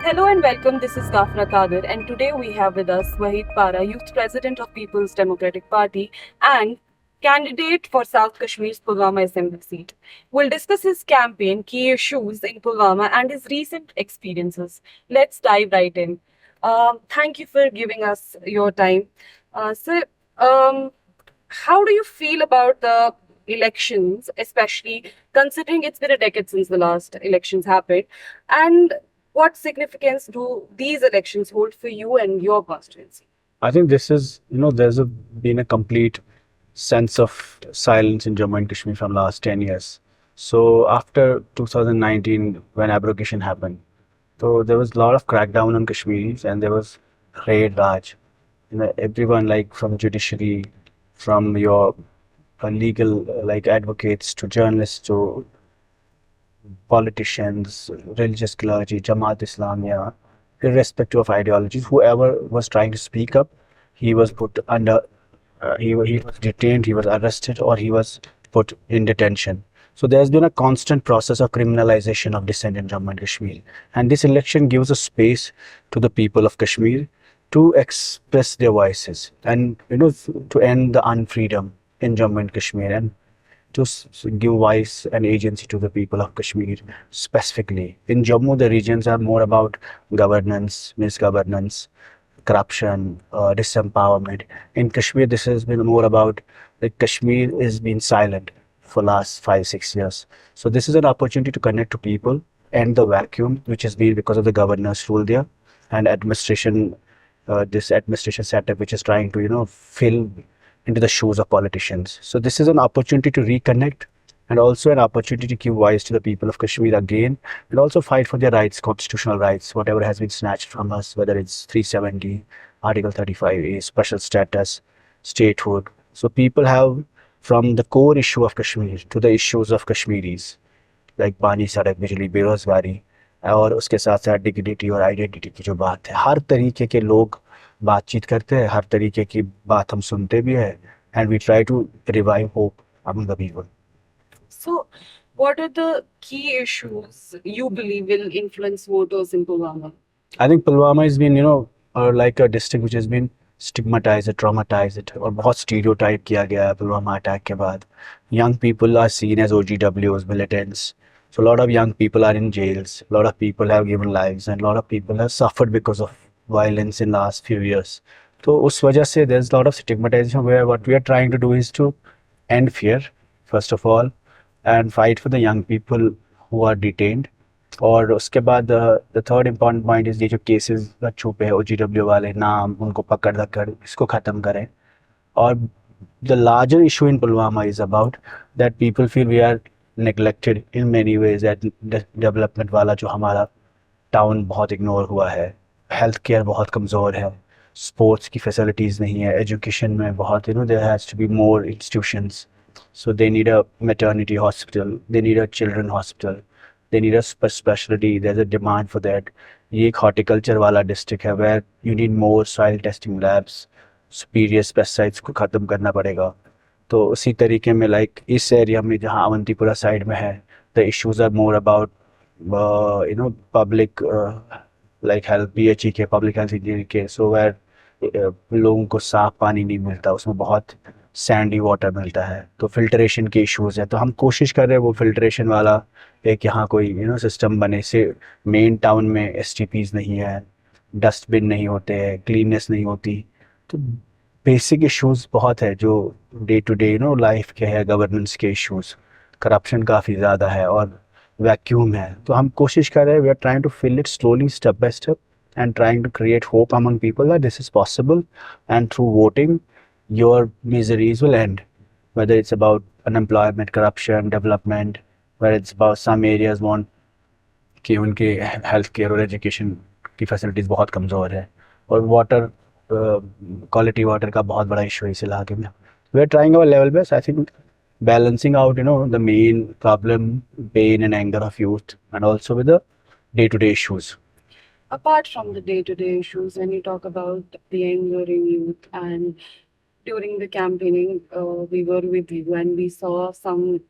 Hello and welcome. This is Gafira Qadir, and today we have with us Waheed Para, Youth President of People's Democratic Party and candidate for South Kashmir's Pulwama Assembly seat. We'll discuss his campaign, key issues in Pulwama, and his recent experiences. Let's dive right in. Thank you for giving us your time. Sir, um, how do you feel about the elections, especially considering it's been a decade since the last elections happened? And what significance do these elections hold for you and your constituency? I think this is, been a complete sense of silence in Jammu and Kashmir from last 10 years. So after 2019, when abrogation happened, so there was a lot of crackdown on Kashmiris and there was raid Raj. Everyone like from judiciary, from your legal like advocates to journalists to politicians, religious clergy, Jamaat Islamia, irrespective of ideologies, whoever was trying to speak up, he was put under, he was detained, he was arrested, or he was put in detention. So there's been a constant process of criminalization of dissent in Jammu and Kashmir. And this election gives a space to the people of Kashmir to express their voices and to end the unfreedom in Jammu and Kashmir and to give voice and agency to the people of Kashmir specifically. In Jammu, the regions are more about governance, misgovernance, corruption, disempowerment. In Kashmir, this has been more about that Kashmir has been silent for last 5, 6 years. So this is an opportunity to connect to people and the vacuum which has been because of the governor's rule there and administration, this administration setup which is trying to fill into the shoes of politicians. So this is an opportunity to reconnect and also an opportunity to give voice to the people of Kashmir again and also fight for their rights, constitutional rights, whatever has been snatched from us, whether it's 370, Article 35A, special status, statehood. So people have from the core issue of Kashmir to the issues of Kashmiris, like पानी सड़क बिजली बेरोजगारी और उसके साथ साथ dignity और identity की जो बात है हर तरीके के लोग बातचीत करते हैं हर तरीके की बात हम सुनते भी हैं and we try to revive hope among the people. So, what are the key issues you believe will influence voters in Pulwama? I think Pulwama has been, like a district which has been stigmatized, traumatized, और बहुत stereotype किया गया है Pulwama attack के बाद. Young people are seen as OGWs, militants. So a lot of young people are in jails. A lot of people have given lives, and a lot of people have suffered because of violence in the last few years. तो उस वजह से there's a lot of stigmatization where what we are trying to do is to end fear, first of all, and fight for the young people who are detained. और उसके बाद the third important point is ये जो cases छुपे हैं OGW वाले नाम उनको पकड़ धक्कड़ इसको ख़त्म करें और the larger issue in Pulwama is about that people feel we are neglected in many ways at development वाला जो हमारा टाउन बहुत इग्नोर हुआ है हेल्थ केयर बहुत कमज़ोर है स्पोर्ट्स की फैसिलिटीज़ नहीं है एजुकेशन में बहुत there has to be more institutions so they need a maternity hospital they need a children hospital they need a specialty, there's a demand for that. ये एक horticulture वाला district है where you need more soil testing labs, superior pesticides को ख़त्म करना पड़ेगा. तो उसी तरीके में like इस area में जहाँ अवंतीपुरा side में है the issues are more about public like health PHE के public health engineering के so where लोगों को साफ पानी नहीं मिलता उसमें बहुत सैंडी वाटर मिलता है तो फिल्ट्रेशन के इश्यूज है तो हम कोशिश कर रहे हैं वो फिल्ट्रेशन वाला एक यहाँ कोई सिस्टम बने से मेन टाउन में STPs नहीं है डस्टबिन नहीं होते हैं क्लीननेस नहीं होती तो बेसिक इश्यूज बहुत है जो डे टू डे लाइफ के है गवर्नेंस के इश्यूज करप्शन काफ़ी ज़्यादा है और वैक्यूम है तो हम कोशिश कर रहे हैं we are trying to fill it slowly step by step and trying to create hope among people that this is possible and through voting your miseries will end whether it's about unemployment corruption development whether it's about some areas want कि उनके health care और education की facilities बहुत कमज़ोर है और water quality water का बहुत बड़ा इशू है इस इलाके में we are trying our level best I think balancing out the main problem pain and anger of youth and also with the day-to-day issues. Apart from the day-to-day issues, when you talk about the anger in youth and during the campaigning, we were with you and we saw some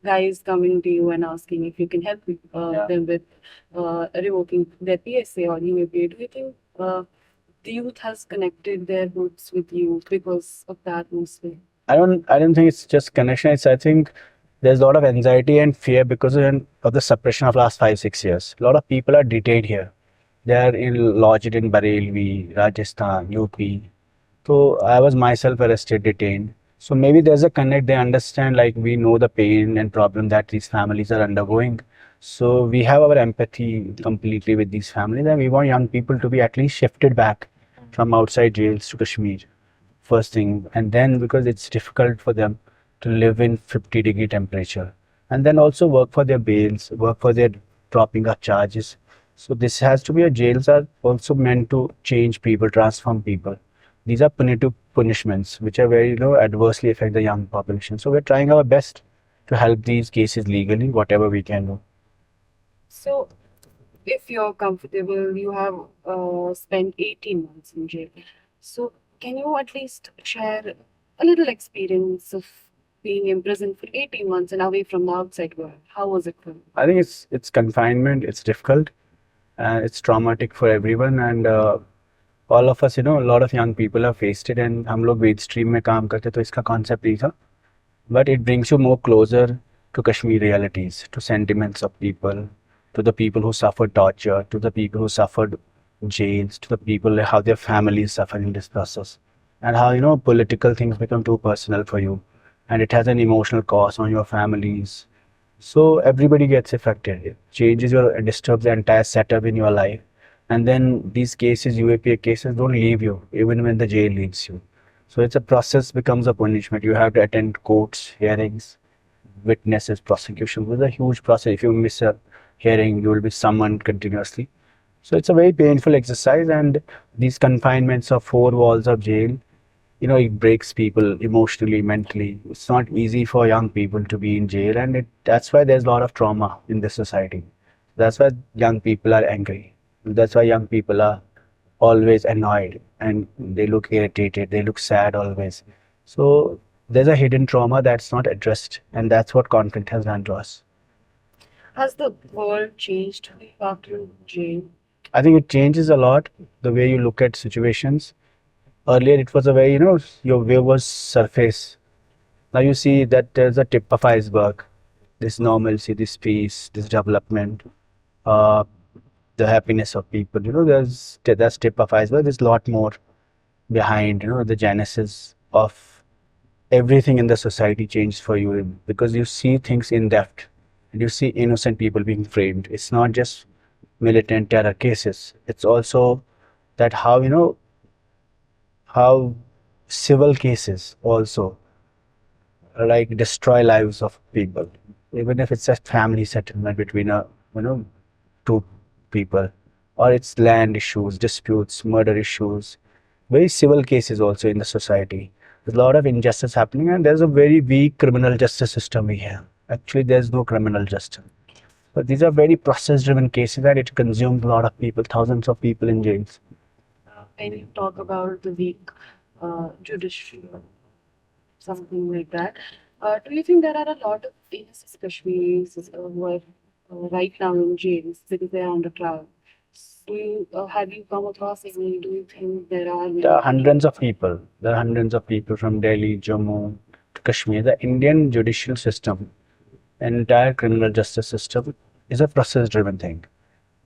guys coming to you and asking if you can help them with revoking their PSA or UAPA. Do you think the youth has connected their roots with you because of that mostly? I don't think it's just connection. It's I think there's a lot of anxiety and fear because of the suppression of last 5 6 years. A lot of people are detained here. They are lodged in Bareilly, Rajasthan, UP. So I was myself arrested, detained. So maybe there's a connect. They understand, like we know the pain and problem that these families are undergoing. So we have our empathy completely with these families, and we want young people to be at least shifted back from outside jails to Kashmir first thing, and then because it's difficult for them to live in 50-degree temperature, and then also work for their bails, work for their dropping of charges. So this has to be a jails are also meant to change people, transform people. These are punitive punishments which are very adversely affect the young population. So we're trying our best to help these cases legally, whatever we can do. So, if you're comfortable, you have spent 18 months in jail. So, can you at least share a little experience of being imprisoned for 18 months and away from the outside world? How was it for you? I think it's confinement. It's difficult. It's traumatic for everyone, and all of us, a lot of young people have faced it, and हम लोग वेद stream में काम करते तो इसका concept नहीं था. But it brings you more closer to Kashmir realities, to sentiments of people, to the people who suffered torture, to the people who suffered jails, to the people how their families suffer in this process, and how political things become too personal for you, and it has an emotional cost on your families. So everybody gets affected. It changes your disturbs the entire setup in your life. And then these cases, UAPA cases, don't leave you, even when the jail leaves you. So it's a process becomes a punishment. You have to attend courts, hearings, witnesses, prosecution. It's a huge process. If you miss a hearing, you will be summoned continuously. So it's a very painful exercise, and these confinements of four walls of jail, it breaks people emotionally, mentally. It's not easy for young people to be in jail, and that's why there's a lot of trauma in this society. That's why young people are angry. That's why young people are always annoyed, and they look irritated, they look sad always. So there's a hidden trauma that's not addressed, and that's what conflict has done to us. Has the world changed after jail? I think it changes a lot the way you look at situations. Earlier, it was a very, your view was surface. Now you see that there's a tip of iceberg. This normalcy, this peace, this development, uh, the happiness of people. That's tip of iceberg. There's a lot more behind. The genesis of everything in the society changed for you because you see things in depth, and you see innocent people being framed. It's not just militant terror cases. It's also that how civil cases also like destroy lives of people, even if it's a family settlement between you know two people, or it's land issues, disputes, murder issues, very civil cases also in the society. There's a lot of injustice happening, and there's a very weak criminal justice system we have. Actually, there's no criminal justice. But these are very process-driven cases, and it consumes a lot of people, thousands of people in jails. When you talk about the weak judiciary or something like that, do you think there are a lot of innocent Kashmiris who are right now in jails because they are under trial? Have you come across any? Do you think there are There are hundreds of people. There are hundreds of people from Delhi, Jammu to Kashmir. The Indian judicial system, entire criminal justice system, is a process-driven thing.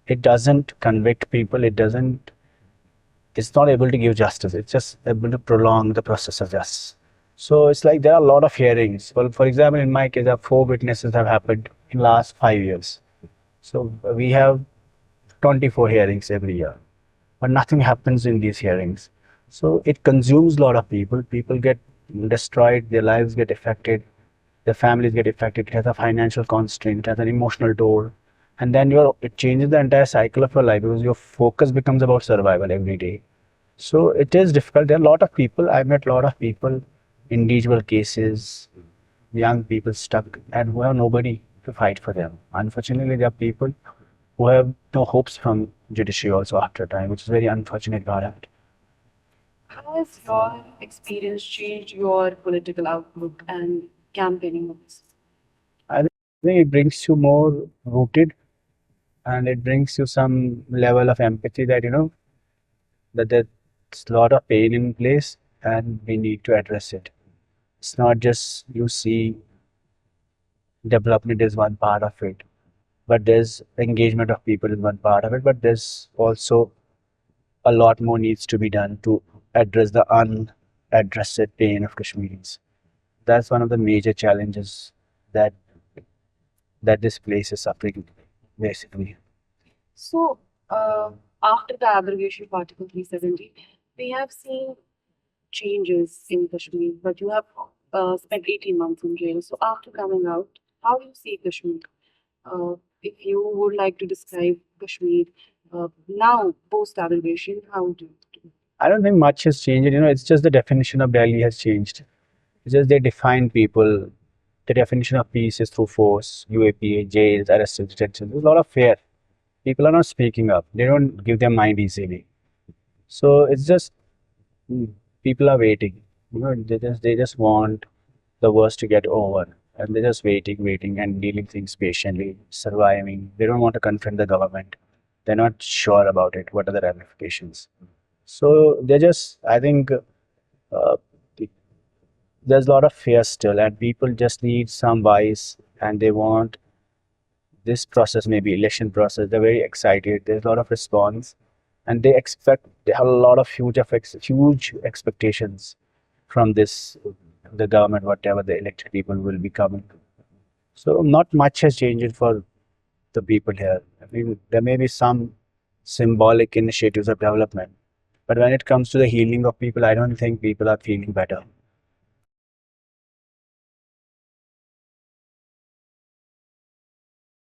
It doesn't convict people. It's not able to give justice. It's just able to prolong the process of justice. So it's like there are a lot of hearings. Well, for example, in my case, 4 witnesses have happened in last 5 years. So we have 24 hearings every year, but nothing happens in these hearings. So it consumes a lot of people. People get destroyed, their lives get affected, their families get affected. It has a financial constraint, it has an emotional toll. And then it changes the entire cycle of your life because your focus becomes about survival every day. So it is difficult. There are a lot of people. I met a lot of people, individual cases, young people stuck and who have nobody to fight for them. Unfortunately, there are people who have no hopes from judiciary also after time, which is very unfortunate about it. how has your experience changed your political outlook and campaigning? I think it brings you more rooted, and it brings you some level of empathy that that there's a lot of pain in place and we need to address it. It's not just you see development is one part of it, but there's engagement of people in one part of it, but there's also a lot more needs to be done to address the unaddressed pain of Kashmiris. That's one of the major challenges that this place is suffering, basically. So, after the abrogation of Article 370, we have seen changes in Kashmir, but you have spent 18 months in jail. So, after coming out, how do you see Kashmir? If you would like to describe Kashmir now, post abrogation, how do you? I don't think much has changed. It's just the definition of Delhi has changed. It's just they define people. The definition of peace is through force, UAPA, jails, arrests, detention. There's a lot of fear. People are not speaking up. They don't give their mind easily. So it's just people are waiting. They just want the worst to get over, and they're just waiting, and dealing things patiently, surviving. They don't want to confront the government. They're not sure about it. What are the ramifications? So they just, I think, there's a lot of fear still, and people just need some voice, and they want this process, maybe election process. They're very excited. There's a lot of response, and they have a lot of huge expectations from this, the government, whatever the elected people will be coming. So not much has changed for the people here. I mean, there may be some symbolic initiatives of development, but when it comes to the healing of people, I don't think people are feeling better.